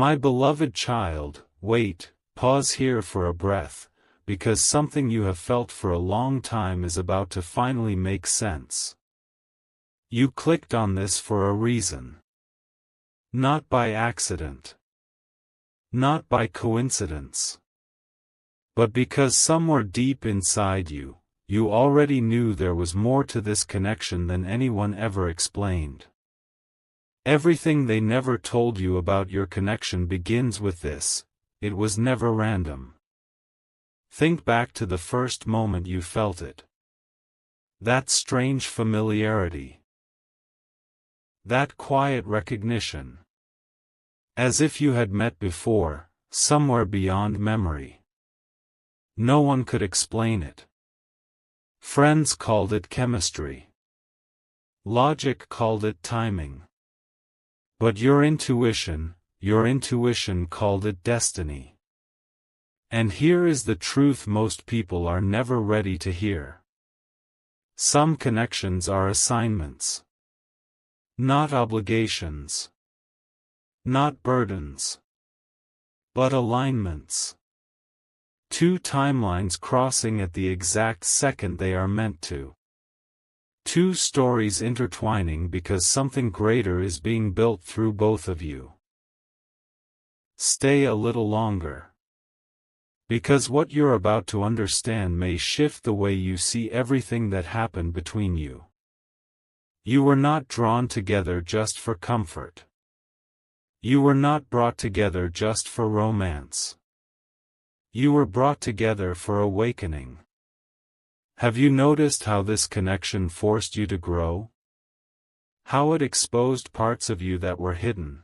My beloved child, wait, pause here for a breath, because something you have felt for a long time is about to finally make sense. You clicked on this for a reason. Not by accident. Not by coincidence. But because somewhere deep inside you, you already knew there was more to this connection than anyone ever explained. Everything they never told you about your connection begins with this: it was never random. Think back to the first moment you felt it. That strange familiarity. That quiet recognition. As if you had met before, somewhere beyond memory. No one could explain it. Friends called it chemistry. Logic called it timing. But your intuition called it destiny. And here is the truth most people are never ready to hear. Some connections are assignments. Not obligations. Not burdens. But alignments. Two timelines crossing at the exact second they are meant to. Two stories intertwining because something greater is being built through both of you. Stay a little longer. Because what you're about to understand may shift the way you see everything that happened between you. You were not drawn together just for comfort. You were not brought together just for romance. You were brought together for awakening. Have you noticed how this connection forced you to grow? How it exposed parts of you that were hidden?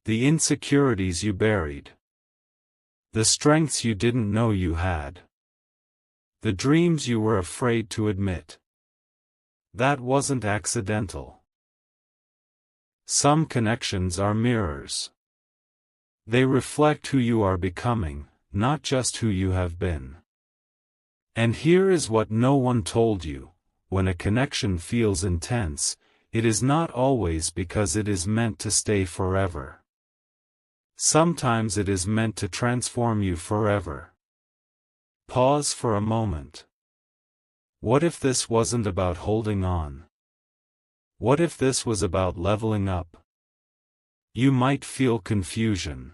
The insecurities you buried. The strengths you didn't know you had. The dreams you were afraid to admit. That wasn't accidental. Some connections are mirrors. They reflect who you are becoming, not just who you have been. And here is what no one told you: when a connection feels intense, it is not always because it is meant to stay forever. Sometimes it is meant to transform you forever. Pause for a moment. What if this wasn't about holding on? What if this was about leveling up? You might feel confusion.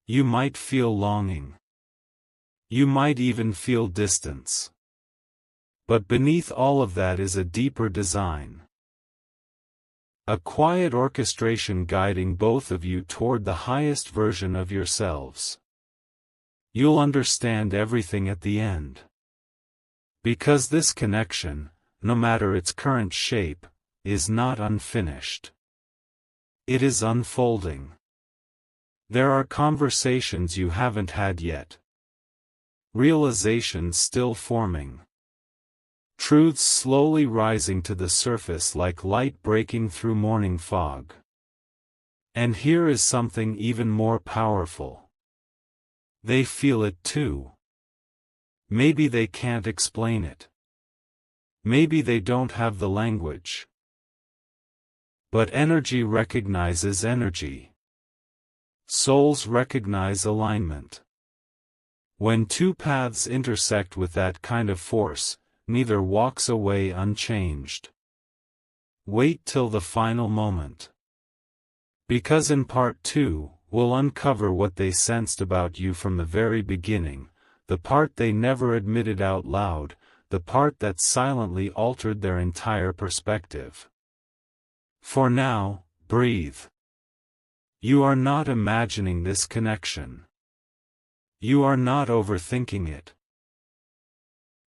You might feel longing. You might even feel distance. But beneath all of that is a deeper design. A quiet orchestration guiding both of you toward the highest version of yourselves. You'll understand everything at the end. Because this connection, no matter its current shape, is not unfinished. It is unfolding. There are conversations you haven't had yet. Realizations still forming. Truths slowly rising to the surface like light breaking through morning fog. And here is something even more powerful. They feel it too. Maybe they can't explain it. Maybe they don't have the language. But energy recognizes energy. Souls recognize alignment. When two paths intersect with that kind of force, neither walks away unchanged. Wait till the final moment. Because in part 2, we'll uncover what they sensed about you from the very beginning, the part they never admitted out loud, the part that silently altered their entire perspective. For now, breathe. You are not imagining this connection. You are not overthinking it.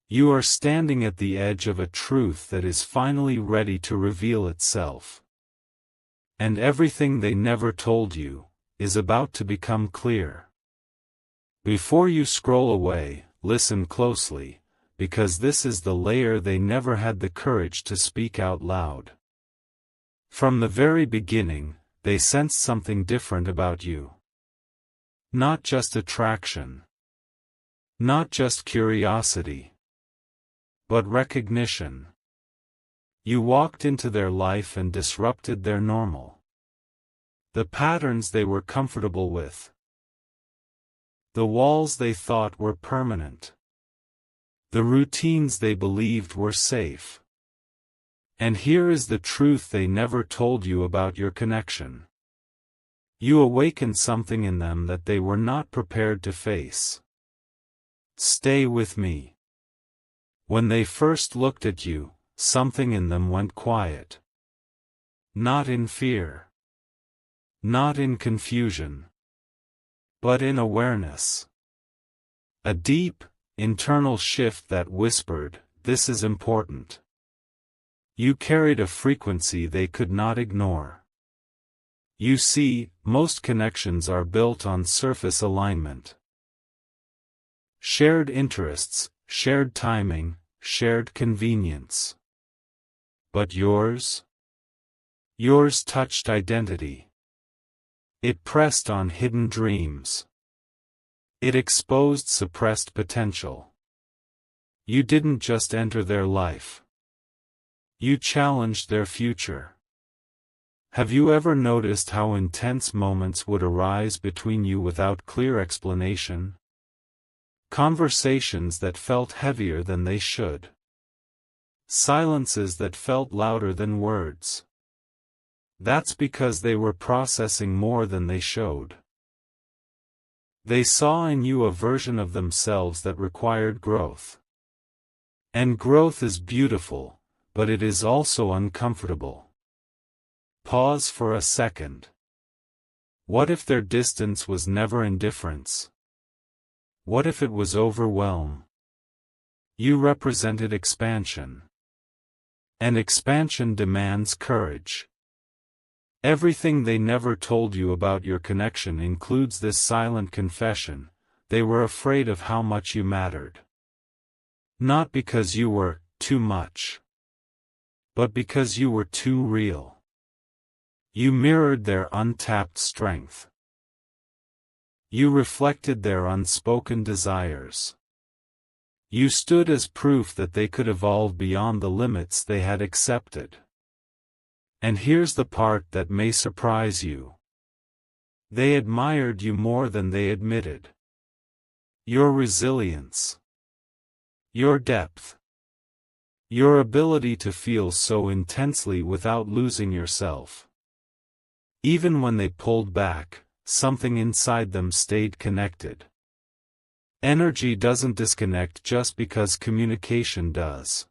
You are standing at the edge of a truth that is finally ready to reveal itself. And everything they never told you is about to become clear. Before you scroll away, listen closely, because this is the layer they never had the courage to speak out loud. From the very beginning, they sensed something different about you. Not just attraction. Not just curiosity. But recognition. You walked into their life and disrupted their normal. The patterns they were comfortable with. The walls they thought were permanent. The routines they believed were safe. And here is the truth they never told you about your connection. You awakened something in them that they were not prepared to face. Stay with me. When they first looked at you, something in them went quiet. Not in fear. Not in confusion. But in awareness. A deep, internal shift that whispered, "This is important." You carried a frequency they could not ignore. You see, most connections are built on surface alignment. Shared interests, shared timing, shared convenience. But yours? Yours touched identity. It pressed on hidden dreams. It exposed suppressed potential. You didn't just enter their life. You challenged their future. Have you ever noticed how intense moments would arise between you without clear explanation? Conversations that felt heavier than they should. Silences that felt louder than words. That's because they were processing more than they showed. They saw in you a version of themselves that required growth. And growth is beautiful, but it is also uncomfortable. Pause for a second. What if their distance was never indifference? What if it was overwhelm? You represented expansion. And expansion demands courage. Everything they never told you about your connection includes this silent confession: they were afraid of how much you mattered. Not because you were too much, but because you were too real. You mirrored their untapped strength. You reflected their unspoken desires. You stood as proof that they could evolve beyond the limits they had accepted. And here's the part that may surprise you. They admired you more than they admitted. Your resilience. Your depth. Your ability to feel so intensely without losing yourself. Even when they pulled back, something inside them stayed connected. Energy doesn't disconnect just because communication does.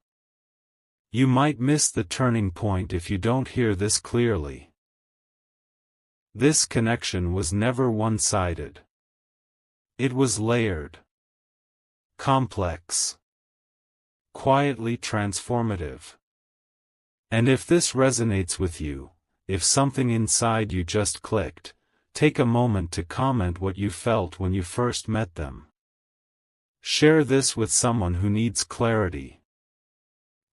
You might miss the turning point if you don't hear this clearly. This connection was never one-sided. It was layered. Complex. Quietly transformative. And if this resonates with you, if something inside you just clicked, take a moment to comment what you felt when you first met them. Share this with someone who needs clarity.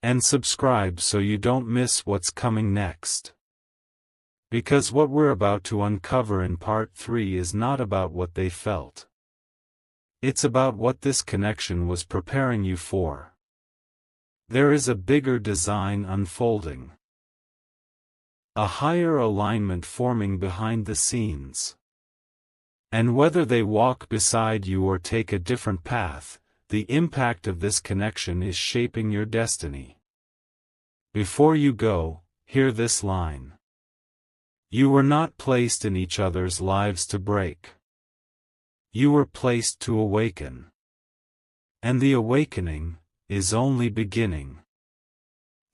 And subscribe so you don't miss what's coming next. Because what we're about to uncover in part 3 is not about what they felt. It's about what this connection was preparing you for. There is a bigger design unfolding. A higher alignment forming behind the scenes. And whether they walk beside you or take a different path, the impact of this connection is shaping your destiny. Before you go, hear this line. You were not placed in each other's lives to break. You were placed to awaken. And the awakening is only beginning.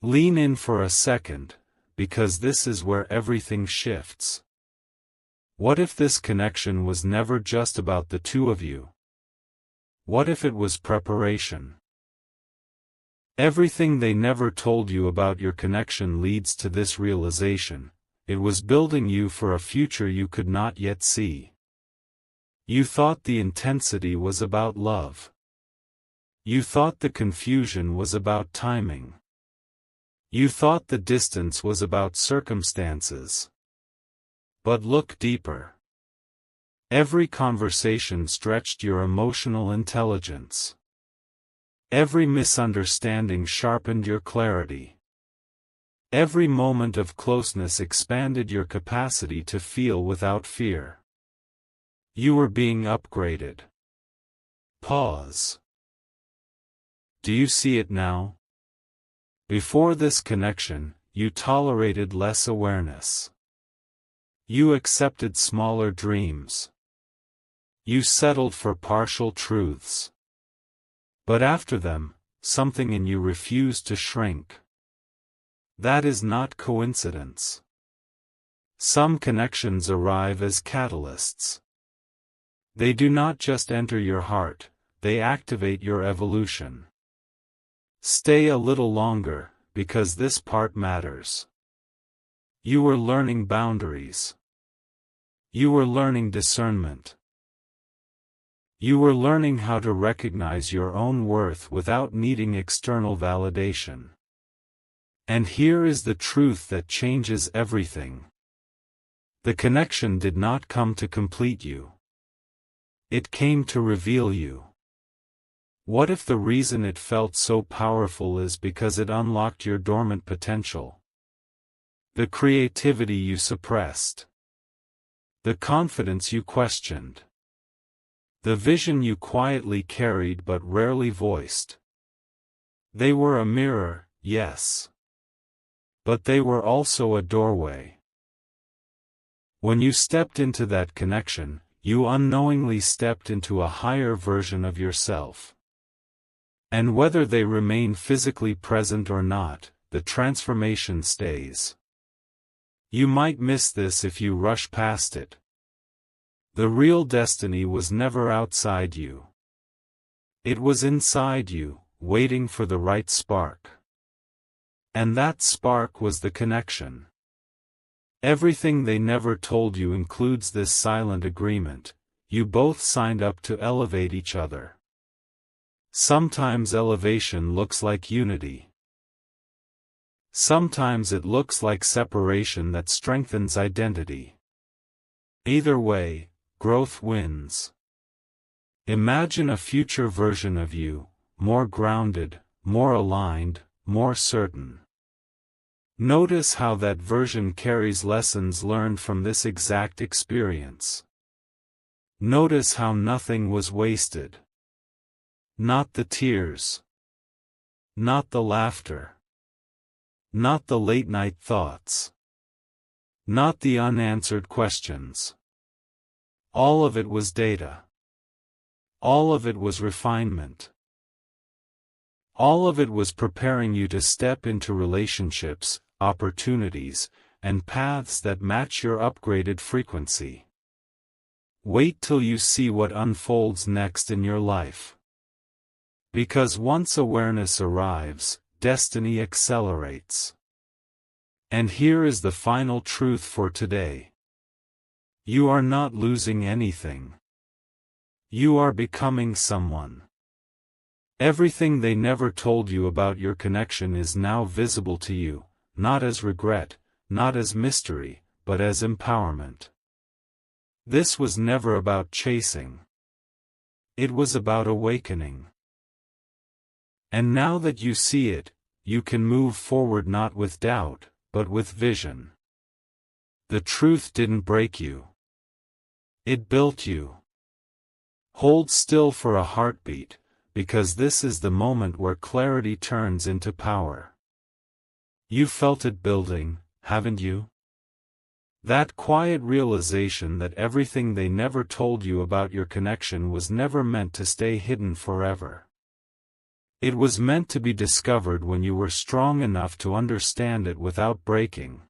Lean in for a second, because this is where everything shifts. What if this connection was never just about the two of you? What if it was preparation? Everything they never told you about your connection leads to this realization: it was building you for a future you could not yet see. You thought the intensity was about love. You thought the confusion was about timing. You thought the distance was about circumstances. But look deeper. Every conversation stretched your emotional intelligence. Every misunderstanding sharpened your clarity. Every moment of closeness expanded your capacity to feel without fear. You were being upgraded. Pause. Do you see it now? Before this connection, you tolerated less awareness. You accepted smaller dreams. You settled for partial truths. But after them, something in you refused to shrink. That is not coincidence. Some connections arrive as catalysts. They do not just enter your heart, they activate your evolution. Stay a little longer, because this part matters. You were learning boundaries. You were learning discernment. You were learning how to recognize your own worth without needing external validation. And here is the truth that changes everything. The connection did not come to complete you. It came to reveal you. What if the reason it felt so powerful is because it unlocked your dormant potential? The creativity you suppressed. The confidence you questioned. The vision you quietly carried but rarely voiced. They were a mirror, yes. But they were also a doorway. When you stepped into that connection, you unknowingly stepped into a higher version of yourself. And whether they remain physically present or not, the transformation stays. You might miss this if you rush past it. The real destiny was never outside you. It was inside you, waiting for the right spark. And that spark was the connection. Everything they never told you includes this silent agreement: you both signed up to elevate each other. Sometimes elevation looks like unity. Sometimes it looks like separation that strengthens identity. Either way, growth wins. Imagine a future version of you, more grounded, more aligned, more certain. Notice how that version carries lessons learned from this exact experience. Notice how nothing was wasted. Not the tears. Not the laughter. Not the late-night thoughts. Not the unanswered questions. All of it was data. All of it was refinement. All of it was preparing you to step into relationships, opportunities, and paths that match your upgraded frequency. Wait till you see what unfolds next in your life. Because once awareness arrives, destiny accelerates. And here is the final truth for today. You are not losing anything. You are becoming someone. Everything they never told you about your connection is now visible to you, not as regret, not as mystery, but as empowerment. This was never about chasing. It was about awakening. And now that you see it, you can move forward not with doubt, but with vision. The truth didn't break you. It built you. Hold still for a heartbeat, because this is the moment where clarity turns into power. You felt it building, haven't you? That quiet realization that everything they never told you about your connection was never meant to stay hidden forever. It was meant to be discovered when you were strong enough to understand it without breaking.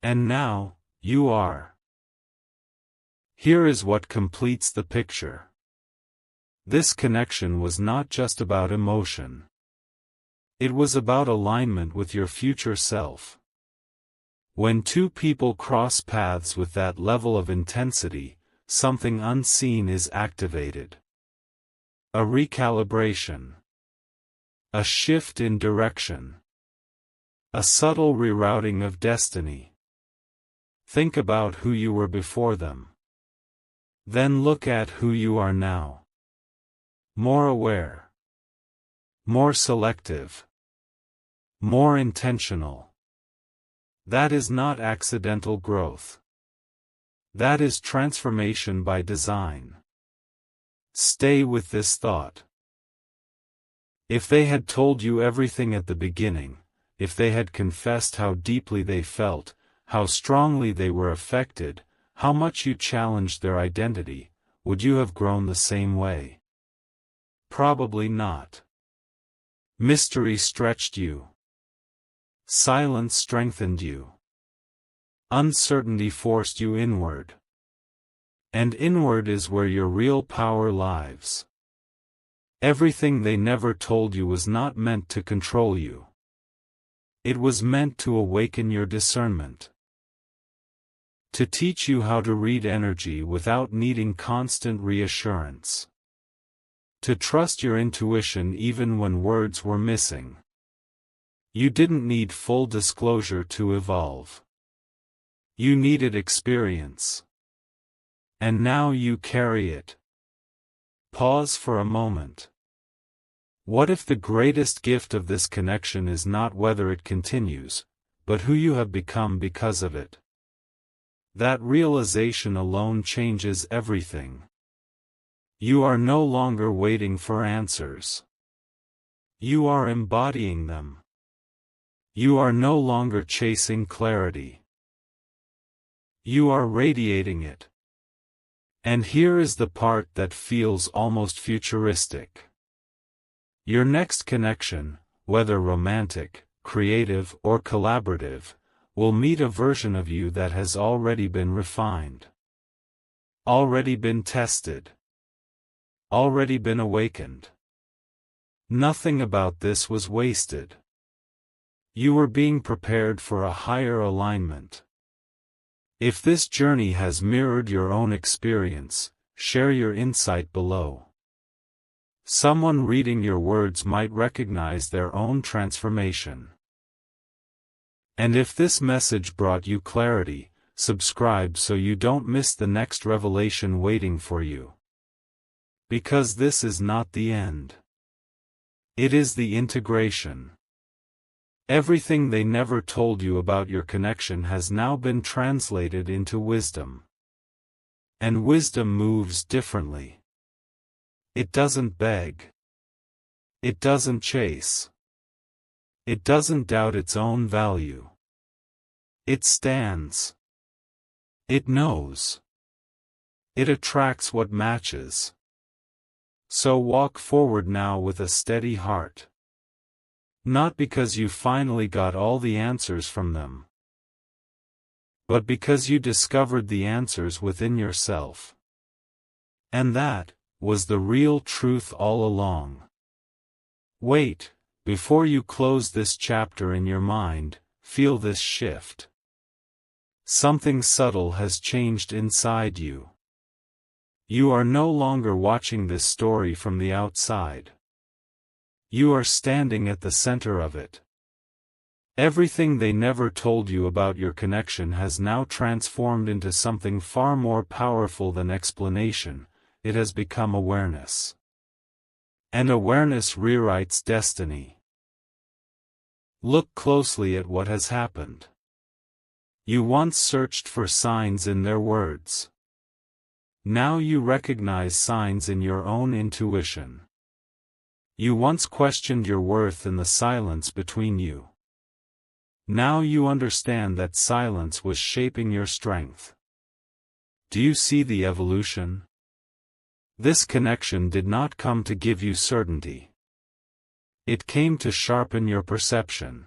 And now, you are. Here is what completes the picture. This connection was not just about emotion. It was about alignment with your future self. When two people cross paths with that level of intensity, something unseen is activated. A recalibration. A shift in direction. A subtle rerouting of destiny. Think about who you were before them. Then look at who you are now. More aware. More selective. More intentional. That is not accidental growth. That is transformation by design. Stay with this thought. If they had told you everything at the beginning, if they had confessed how deeply they felt, how strongly they were affected, how much you challenged their identity, would you have grown the same way? Probably not. Mystery stretched you. Silence strengthened you. Uncertainty forced you inward. And inward is where your real power lies. Everything they never told you was not meant to control you. It was meant to awaken your discernment. To teach you how to read energy without needing constant reassurance. To trust your intuition even when words were missing. You didn't need full disclosure to evolve. You needed experience. And now you carry it. Pause for a moment. What if the greatest gift of this connection is not whether it continues, but who you have become because of it? That realization alone changes everything. You are no longer waiting for answers. You are embodying them. You are no longer chasing clarity. You are radiating it. And here is the part that feels almost futuristic. Your next connection, whether romantic, creative, or collaborative, will meet a version of you that has already been refined. Already been tested. Already been awakened. Nothing about this was wasted. You were being prepared for a higher alignment. If this journey has mirrored your own experience, share your insight below. Someone reading your words might recognize their own transformation. And if this message brought you clarity, subscribe so you don't miss the next revelation waiting for you. Because this is not the end. It is the integration. Everything they never told you about your connection has now been translated into wisdom. And wisdom moves differently. It doesn't beg. It doesn't chase. It doesn't doubt its own value. It stands. It knows. It attracts what matches. So walk forward now with a steady heart. Not because you finally got all the answers from them, but because you discovered the answers within yourself. And that was the real truth all along. Wait, before you close this chapter in your mind, feel this shift. Something subtle has changed inside you. You are no longer watching this story from the outside. You are standing at the center of it. Everything they never told you about your connection has now transformed into something far more powerful than explanation. It has become awareness. And awareness rewrites destiny. Look closely at what has happened. You once searched for signs in their words. Now you recognize signs in your own intuition. You once questioned your worth in the silence between you. Now you understand that silence was shaping your strength. Do you see the evolution? This connection did not come to give you certainty. It came to sharpen your perception.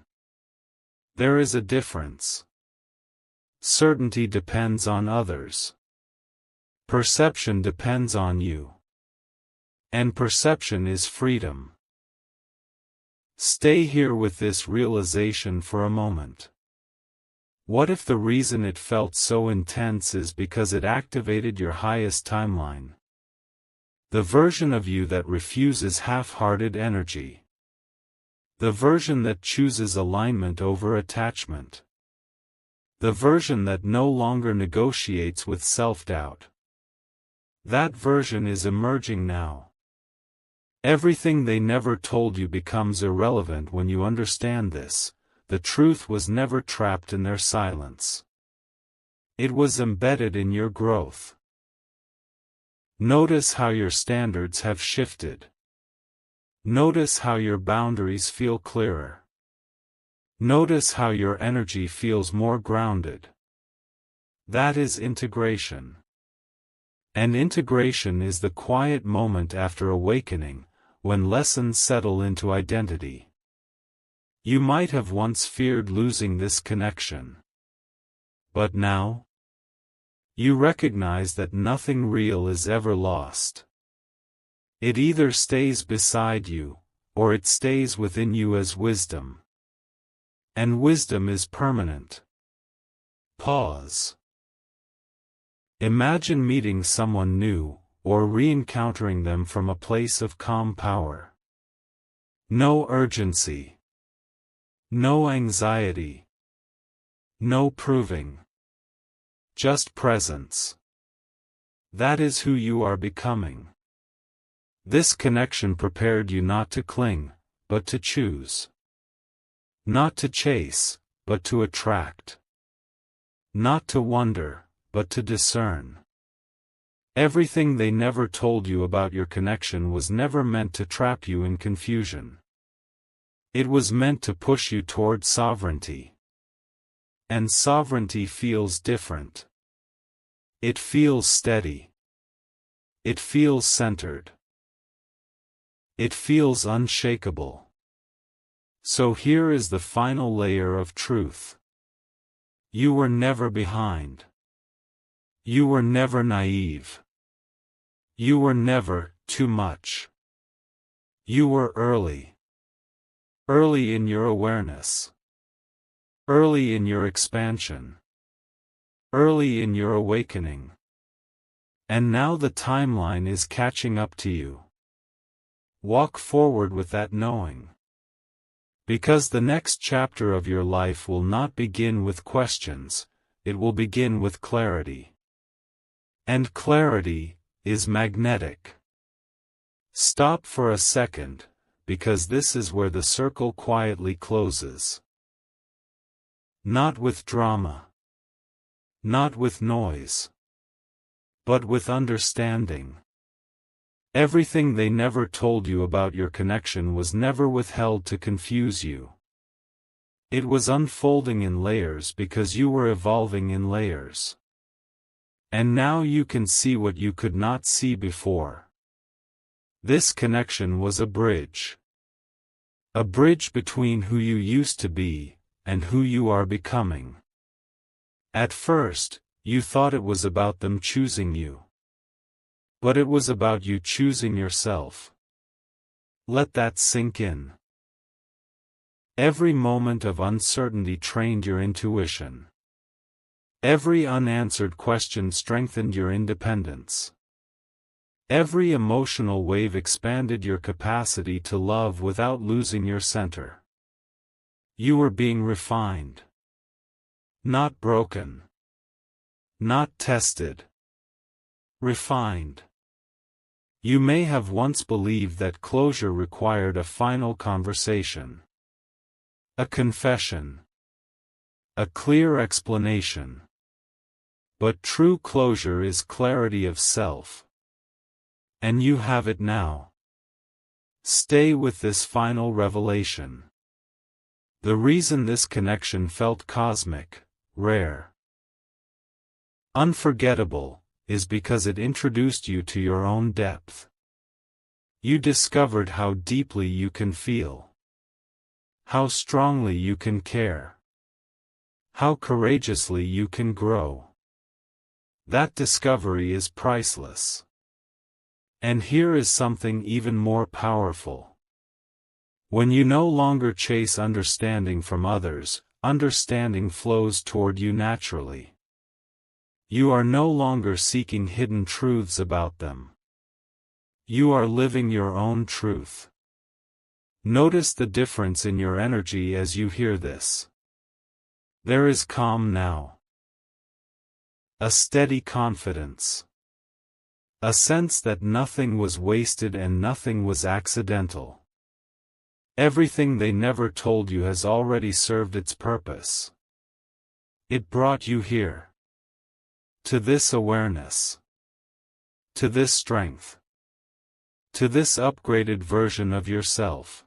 There is a difference. Certainty depends on others. Perception depends on you. And perception is freedom. Stay here with this realization for a moment. What if the reason it felt so intense is because it activated your highest timeline? The version of you that refuses half-hearted energy. The version that chooses alignment over attachment. The version that no longer negotiates with self-doubt. That version is emerging now. Everything they never told you becomes irrelevant when you understand this. the truth was never trapped in their silence. It was embedded in your growth. Notice how your standards have shifted. Notice how your boundaries feel clearer. Notice how your energy feels more grounded. That is integration. And integration is the quiet moment after awakening, when lessons settle into identity. You might have once feared losing this connection. But now, you recognize that nothing real is ever lost. It either stays beside you, or it stays within you as wisdom. And wisdom is permanent. Pause. Imagine meeting someone new, or re-encountering them from a place of calm power. No urgency. No anxiety. No proving. Just presence. That is who you are becoming. This connection prepared you not to cling, but to choose. Not to chase, but to attract. Not to wonder, but to discern. Everything they never told you about your connection was never meant to trap you in confusion. It was meant to push you toward sovereignty. And sovereignty feels different. It feels steady. It feels centered. It feels unshakable. So here is the final layer of truth. You were never behind. You were never naive. You were never too much. You were early. Early in your awareness. Early in your expansion. Early in your awakening. And now the timeline is catching up to you. Walk forward with that knowing. Because the next chapter of your life will not begin with questions, it will begin with clarity. And clarity is magnetic. Stop for a second, because this is where the circle quietly closes. Not with drama. Not with noise. But with understanding. Everything they never told you about your connection was never withheld to confuse you. It was unfolding in layers because you were evolving in layers. And now you can see what you could not see before. This connection was a bridge. A bridge between who you used to be, and who you are becoming. At first, you thought it was about them choosing you. But it was about you choosing yourself. Let that sink in. Every moment of uncertainty trained your intuition. Every unanswered question strengthened your independence. Every emotional wave expanded your capacity to love without losing your center. You were being refined. Not broken. Not tested. Refined. You may have once believed that closure required a final conversation. A confession. A clear explanation. But true closure is clarity of self. And you have it now. Stay with this final revelation. The reason this connection felt cosmic, rare, unforgettable, is because it introduced you to your own depth. You discovered how deeply you can feel. How strongly you can care. How courageously you can grow. That discovery is priceless. And here is something even more powerful. When you no longer chase understanding from others, understanding flows toward you naturally. You are no longer seeking hidden truths about them. You are living your own truth. Notice the difference in your energy as you hear this. There is calm now. A steady confidence. A sense that nothing was wasted and nothing was accidental. Everything they never told you has already served its purpose. It brought you here. To this awareness. To this strength. To this upgraded version of yourself.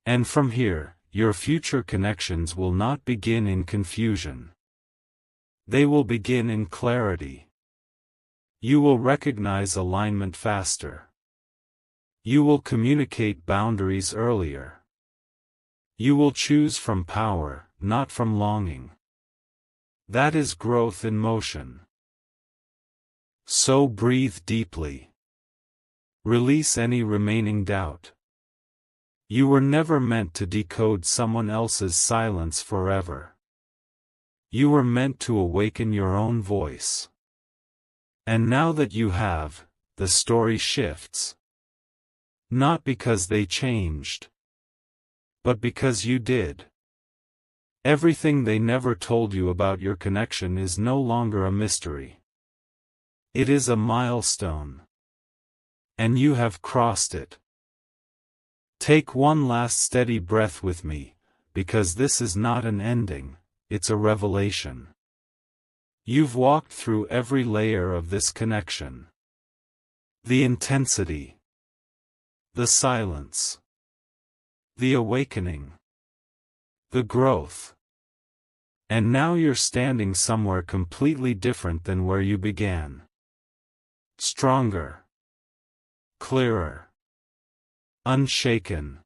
And from here, your future connections will not begin in confusion. They will begin in clarity. You will recognize alignment faster. You will communicate boundaries earlier. You will choose from power, not from longing. That is growth in motion. So breathe deeply. Release any remaining doubt. You were never meant to decode someone else's silence forever. You were meant to awaken your own voice. And now that you have, the story shifts. Not because they changed, but because you did. Everything they never told you about your connection is no longer a mystery. It is a milestone. And you have crossed it. Take one last steady breath with me, because this is not an ending, it's a revelation. You've walked through every layer of this connection. The intensity. The silence. The awakening. The growth. And now you're standing somewhere completely different than where you began. Stronger. Clearer. Unshaken.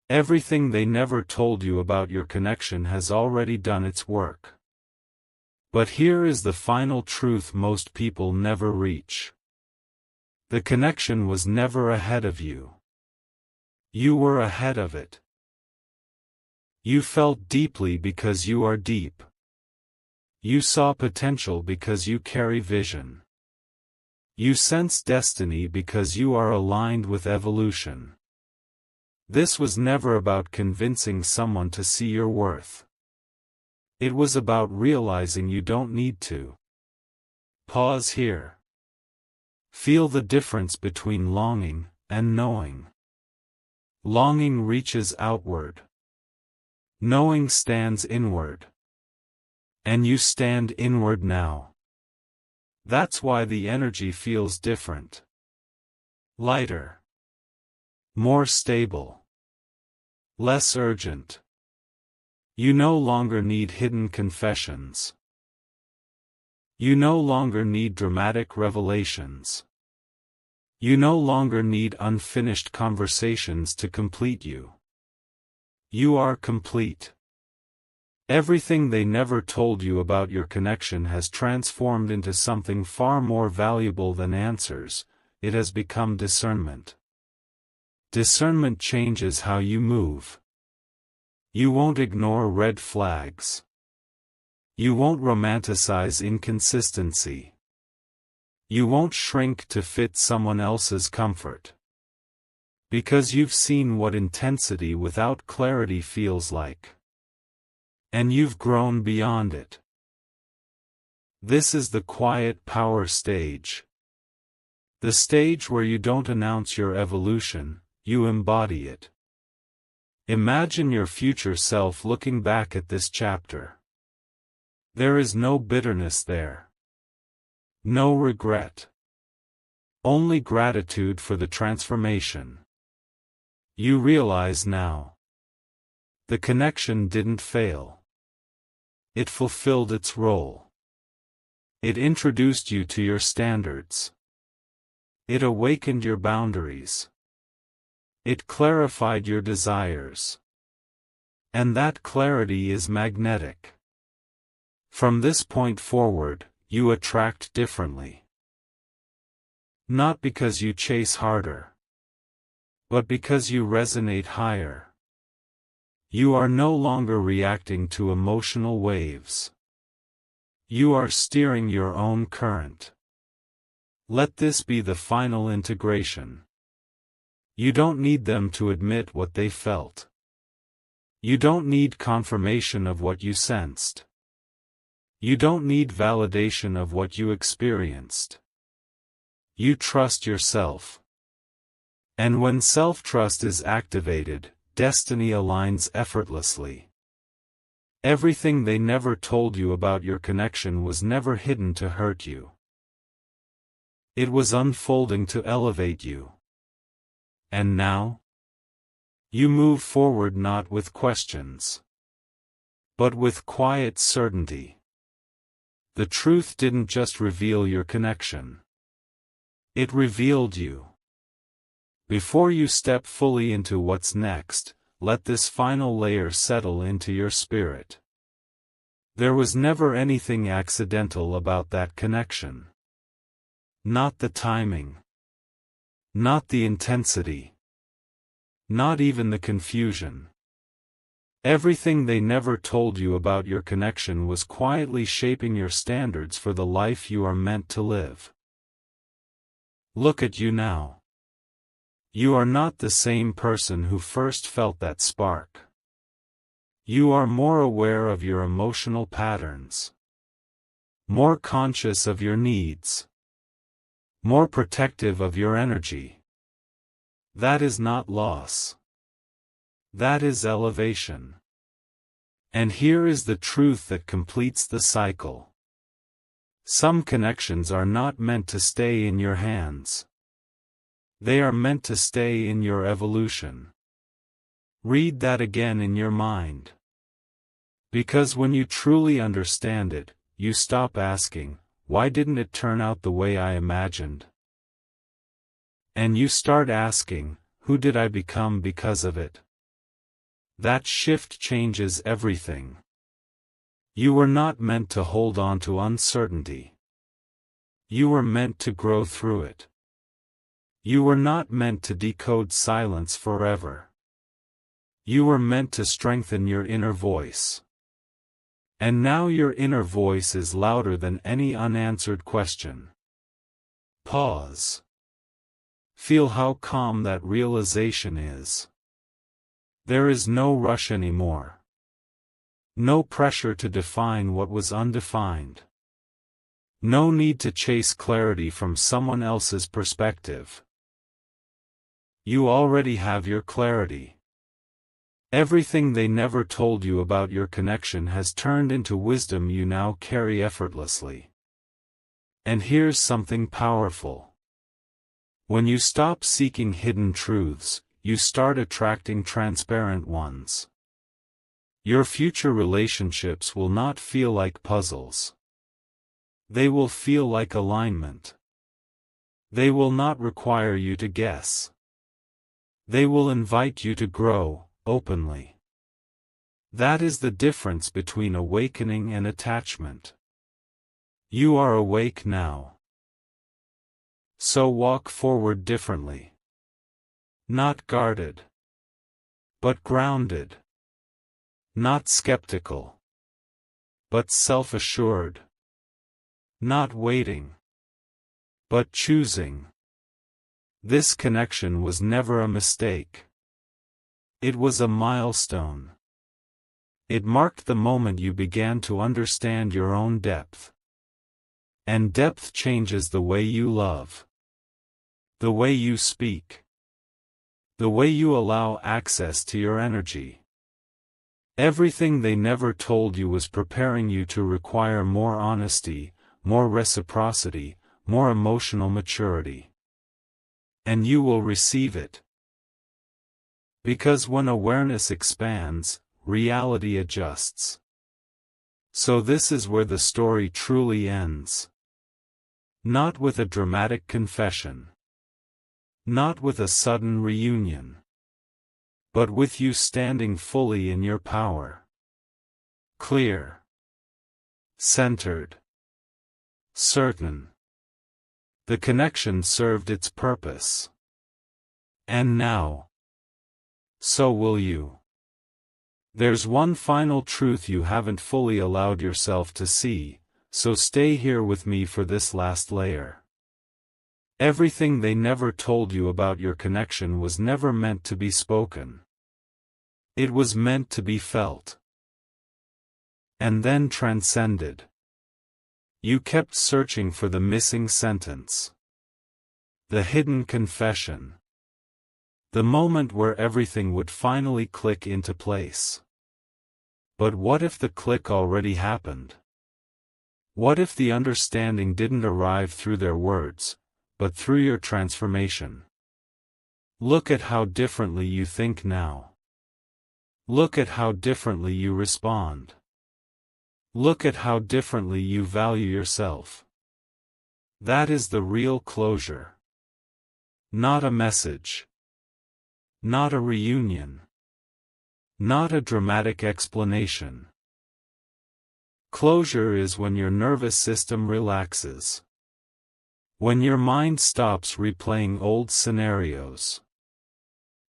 Everything they never told you about your connection has already done its work. But here is the final truth most people never reach. The connection was never ahead of you. You were ahead of it. You felt deeply because you are deep. You saw potential because you carry vision. You sense destiny because you are aligned with evolution. This was never about convincing someone to see your worth. It was about realizing you don't need to. Pause here. Feel the difference between longing and knowing. Longing reaches outward. Knowing stands inward. And you stand inward now. That's why the energy feels different. Lighter. More stable. Less urgent. You no longer need hidden confessions. You no longer need dramatic revelations. You no longer need unfinished conversations to complete you. You are complete. Everything they never told you about your connection has transformed into something far more valuable than answers. It has become discernment. Discernment changes how you move. You won't ignore red flags. You won't romanticize inconsistency. You won't shrink to fit someone else's comfort. Because you've seen what intensity without clarity feels like. And you've grown beyond it. This is the quiet power stage. The stage where you don't announce your evolution, you embody it. Imagine your future self looking back at this chapter. There is no bitterness there. No regret. Only gratitude for the transformation. You realize now. The connection didn't fail. It fulfilled its role. It introduced you to your standards. It awakened your boundaries. It clarified your desires. And that clarity is magnetic. From this point forward, you attract differently. Not because you chase harder, but because you resonate higher. You are no longer reacting to emotional waves. You are steering your own current. Let this be the final integration. You don't need them to admit what they felt. You don't need confirmation of what you sensed. You don't need validation of what you experienced. You trust yourself. And when self-trust is activated, destiny aligns effortlessly. Everything they never told you about your connection was never hidden to hurt you. It was unfolding to elevate you. And now? You move forward not with questions, but with quiet certainty. The truth didn't just reveal your connection. It revealed you. Before you step fully into what's next, let this final layer settle into your spirit. There was never anything accidental about that connection. Not the timing. Not the intensity. Not even the confusion. Everything they never told you about your connection was quietly shaping your standards for the life you are meant to live. Look at you now. You are not the same person who first felt that spark. You are more aware of your emotional patterns. More conscious of your needs. More protective of your energy. That is not loss. That is elevation. And here is the truth that completes the cycle. Some connections are not meant to stay in your hands. They are meant to stay in your evolution. Read that again in your mind. Because when you truly understand it, you stop asking, why didn't it turn out the way I imagined? And you start asking, who did I become because of it? That shift changes everything. You were not meant to hold on to uncertainty. You were meant to grow through it. You were not meant to decode silence forever. You were meant to strengthen your inner voice. And now your inner voice is louder than any unanswered question. Pause. Feel how calm that realization is. There is no rush anymore. No pressure to define what was undefined. No need to chase clarity from someone else's perspective. You already have your clarity. Everything they never told you about your connection has turned into wisdom you now carry effortlessly. And here's something powerful. When you stop seeking hidden truths, you start attracting transparent ones. Your future relationships will not feel like puzzles. They will feel like alignment. They will not require you to guess. They will invite you to grow, openly. That is the difference between awakening and attachment. You are awake now. So walk forward differently. Not guarded, but grounded. Not skeptical, but self-assured. Not waiting, but choosing. This connection was never a mistake. It was a milestone. It marked the moment you began to understand your own depth. And depth changes the way you love. The way you speak. The way you allow access to your energy. Everything they never told you was preparing you to require more honesty, more reciprocity, more emotional maturity. And you will receive it. Because when awareness expands, reality adjusts. So this is where the story truly ends. Not with a dramatic confession. Not with a sudden reunion. But with you standing fully in your power. Clear. Centered. Certain. The connection served its purpose. And now, so will you. There's one final truth you haven't fully allowed yourself to see, so stay here with me for this last layer. Everything they never told you about your connection was never meant to be spoken. It was meant to be felt. And then transcended. You kept searching for the missing sentence. The hidden confession. The moment where everything would finally click into place. But what if the click already happened? What if the understanding didn't arrive through their words, but through your transformation? Look at how differently you think now. Look at how differently you respond. Look at how differently you value yourself. That is the real closure. Not a message. Not a reunion. Not a dramatic explanation. Closure is when your nervous system relaxes. When your mind stops replaying old scenarios.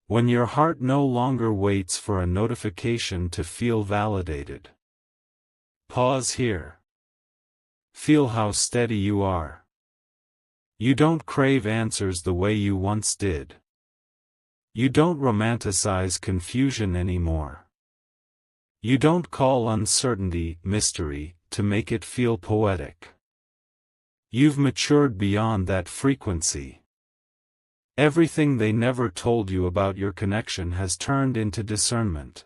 When your heart no longer waits for a notification to feel validated. Pause here. Feel how steady you are. You don't crave answers the way you once did. You don't romanticize confusion anymore. You don't call uncertainty mystery to make it feel poetic. You've matured beyond that frequency. Everything they never told you about your connection has turned into discernment.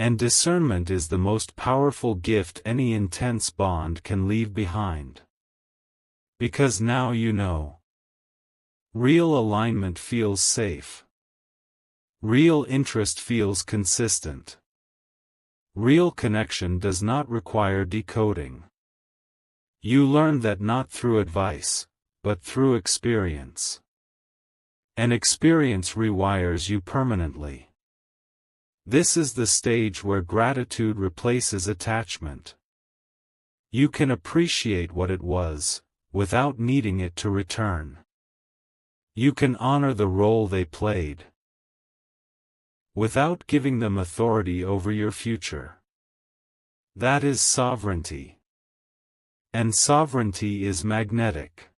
And discernment is the most powerful gift any intense bond can leave behind. Because now you know. Real alignment feels safe. Real interest feels consistent. Real connection does not require decoding. You learn that not through advice, but through experience. And experience rewires you permanently. This is the stage where gratitude replaces attachment. You can appreciate what it was, without needing it to return. You can honor the role they played, without giving them authority over your future. That is sovereignty. And sovereignty is magnetic.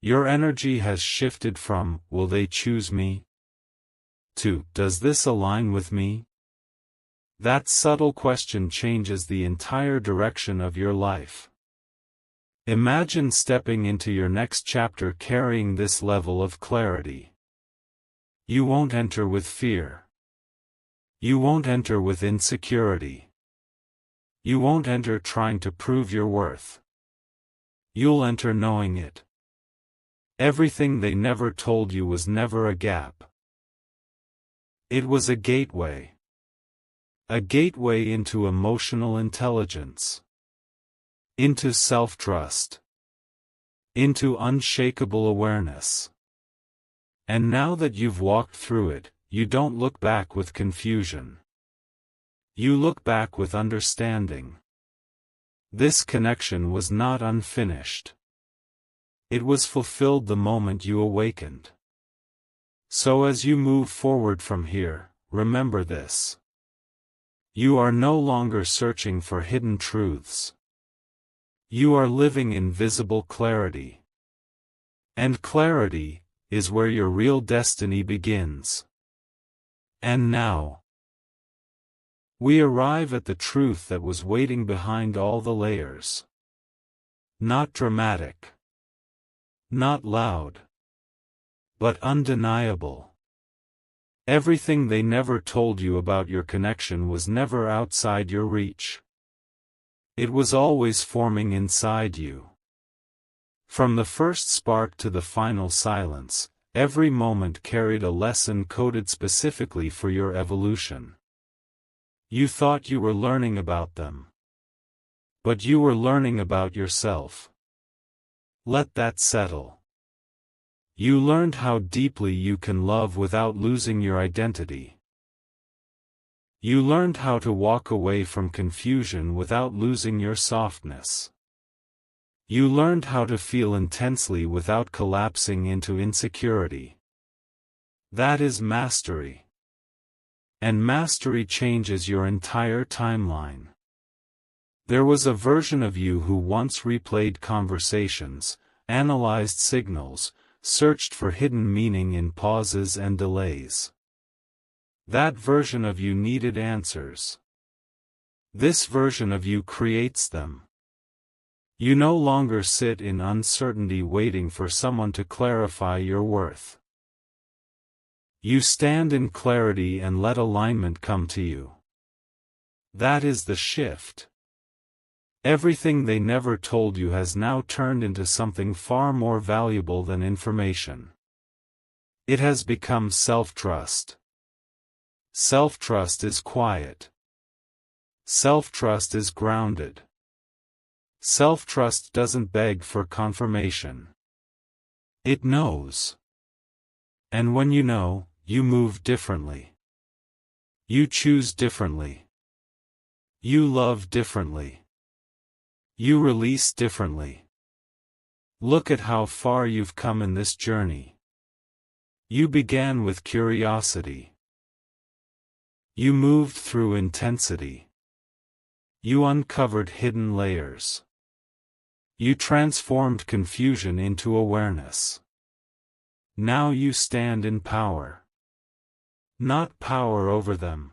Your energy has shifted from, will they choose me? To, does this align with me? That subtle question changes the entire direction of your life. Imagine stepping into your next chapter carrying this level of clarity. You won't enter with fear. You won't enter with insecurity. You won't enter trying to prove your worth. You'll enter knowing it. Everything they never told you was never a gap. It was a gateway. A gateway into emotional intelligence. Into self-trust. Into unshakable awareness. And now that you've walked through it, you don't look back with confusion. You look back with understanding. This connection was not unfinished. It was fulfilled the moment you awakened. So as you move forward from here, remember this. You are no longer searching for hidden truths. You are living in visible clarity. And clarity is where your real destiny begins. And now, we arrive at the truth that was waiting behind all the layers. Not dramatic. Not loud. But undeniable. Everything they never told you about your connection was never outside your reach. It was always forming inside you. From the first spark to the final silence, every moment carried a lesson coded specifically for your evolution. You thought you were learning about them. But you were learning about yourself. Let that settle. You learned how deeply you can love without losing your identity. You learned how to walk away from confusion without losing your softness. You learned how to feel intensely without collapsing into insecurity. That is mastery. And mastery changes your entire timeline. There was a version of you who once replayed conversations, analyzed signals, searched for hidden meaning in pauses and delays. That version of you needed answers. This version of you creates them. You no longer sit in uncertainty waiting for someone to clarify your worth. You stand in clarity and let alignment come to you. That is the shift. Everything they never told you has now turned into something far more valuable than information. It has become self-trust. Self-trust is quiet. Self-trust is grounded. Self-trust doesn't beg for confirmation. It knows. And when you know, you move differently. You choose differently. You love differently. You release differently. Look at how far you've come in this journey. You began with curiosity. You moved through intensity. You uncovered hidden layers. You transformed confusion into awareness. Now you stand in power. Not power over them.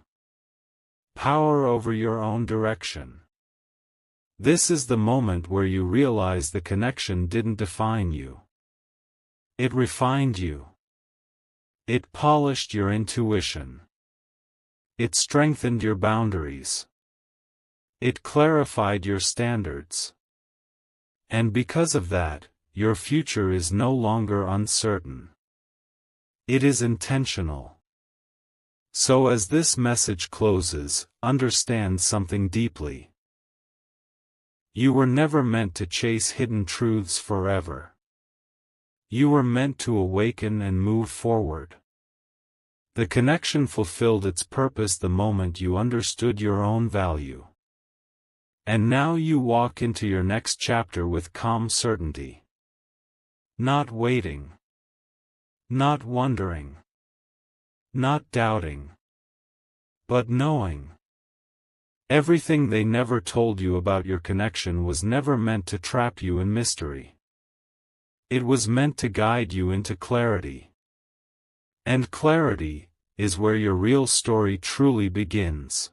Power over your own direction. This is the moment where you realize the connection didn't define you. It refined you. It polished your intuition. It strengthened your boundaries. It clarified your standards. And because of that, your future is no longer uncertain. It is intentional. So as this message closes, understand something deeply. You were never meant to chase hidden truths forever. You were meant to awaken and move forward. The connection fulfilled its purpose the moment you understood your own value. And now you walk into your next chapter with calm certainty. Not waiting. Not wondering. Not doubting. But knowing. Everything they never told you about your connection was never meant to trap you in mystery. It was meant to guide you into clarity. And clarity is where your real story truly begins.